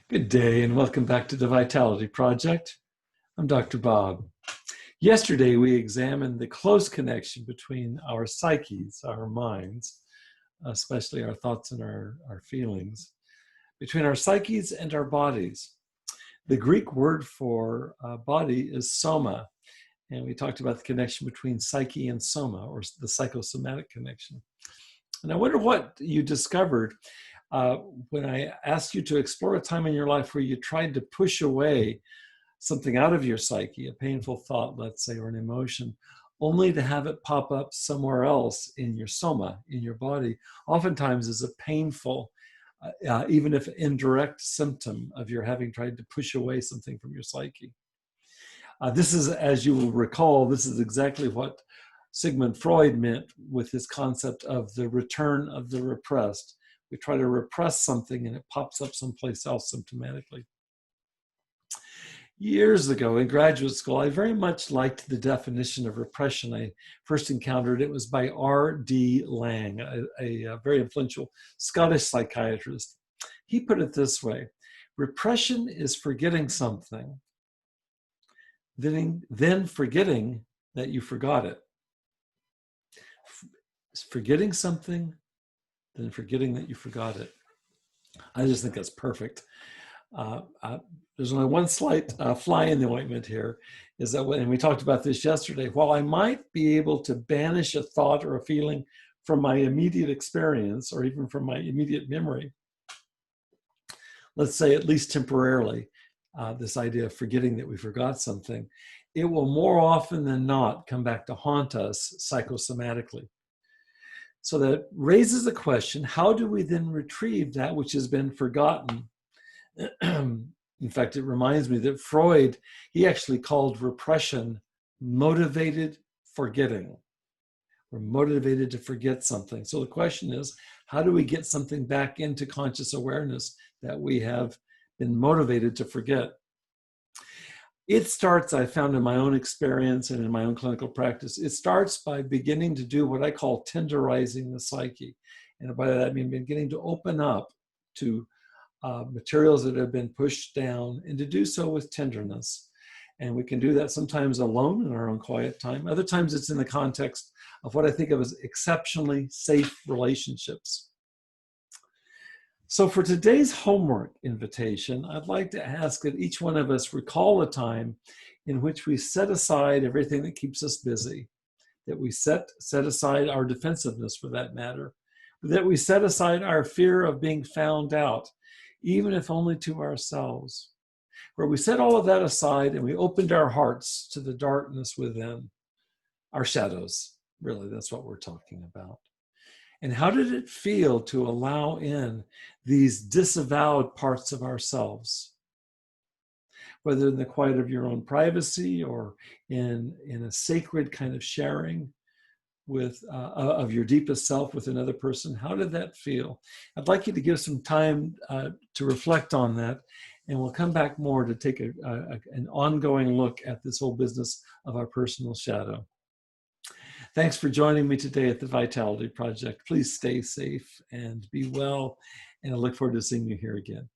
Good day and welcome back to the Vitality Project. I'm Dr. Bob. Yesterday we examined the close connection between our psyches, our minds, especially our thoughts and our feelings, between our psyches and our bodies. The Greek word for body is soma, and we talked about the connection between psyche and soma, or the psychosomatic connection. And I wonder what you discovered when I asked you to explore a time in your life where you tried to push away something out of your psyche, a painful thought, let's say, or an emotion, only to have it pop up somewhere else in your soma, in your body, oftentimes as a painful, even if indirect symptom of your having tried to push away something from your psyche. This is, as you will recall, this is exactly what Sigmund Freud meant with his concept of the return of the repressed. We try to repress something and it pops up someplace else symptomatically. Years ago in graduate school, I very much liked the definition of repression. I first encountered it was by R.D. Laing, a very influential Scottish psychiatrist. He put it this way: repression is forgetting something, then forgetting that you forgot it. Forgetting something, then forgetting that you forgot it. I just think that's perfect. There's only one slight fly in the ointment here, is that and we talked about this yesterday, while I might be able to banish a thought or a feeling from my immediate experience or even from my immediate memory, let's say at least temporarily, this idea of forgetting that we forgot something, it will more often than not come back to haunt us psychosomatically. So that raises the question, how do we then retrieve that which has been forgotten? In fact, it reminds me that Freud, he actually called repression motivated forgetting. We're motivated to forget something. So the question is, how do we get something back into conscious awareness that we have been motivated to forget? It starts, I found in my own experience and in my own clinical practice, it starts by beginning to do what I call tenderizing the psyche. And by that I mean beginning to open up to materials that have been pushed down, and to do so with tenderness. And we can do that sometimes alone in our own quiet time. Other times it's in the context of what I think of as exceptionally safe relationships. So for today's homework invitation, I'd like to ask that each one of us recall a time in which we set aside everything that keeps us busy, that we set aside our defensiveness for that matter, that we set aside our fear of being found out, even if only to ourselves, where we set all of that aside and we opened our hearts to the darkness within, our shadows. Really, that's what we're talking about. And how did it feel to allow in these disavowed parts of ourselves, whether in the quiet of your own privacy or in a sacred kind of sharing with of your deepest self with another person? How did that feel? I'd like you to give some time to reflect on that, and we'll come back more to take an ongoing look at this whole business of our personal shadow. Thanks for joining me today at the Vitality Project. Please stay safe and be well, and I look forward to seeing you here again.